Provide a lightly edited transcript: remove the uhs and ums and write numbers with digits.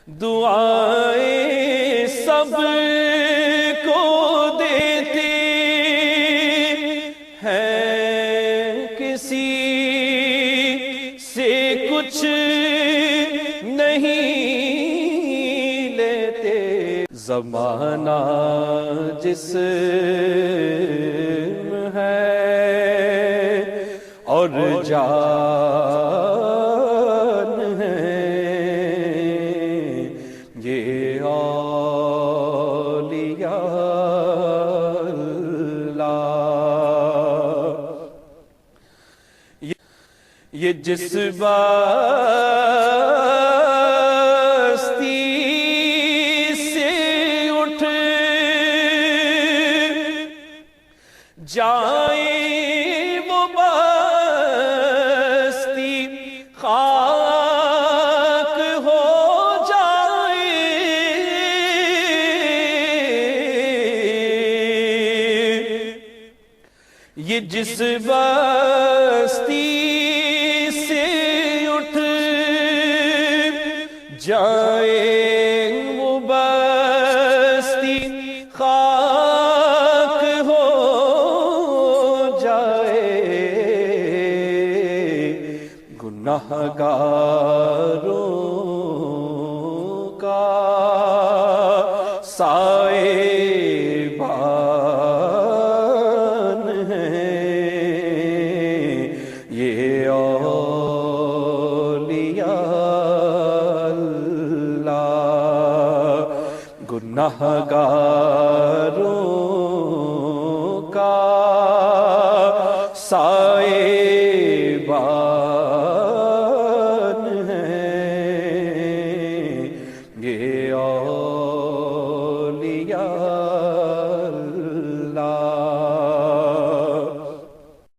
دعائیں سب کو دیتے ہیں، کسی سے کچھ نہیں لیتے۔ زمانہ جسم ہے اور جان ہے، یہ اولیاء اللہ۔ یہ جس بستی سے اٹھ جائیں وہ بستی خاک ہو جائے، یہ جس بستی سے اٹھ جائیں وہ بستی خاک ہو جائے، گناہگاروں کا سائبان ہے، یہ اولیاء اللہ۔ گناہگاروں کا سائبان ہے، یہ اولیاء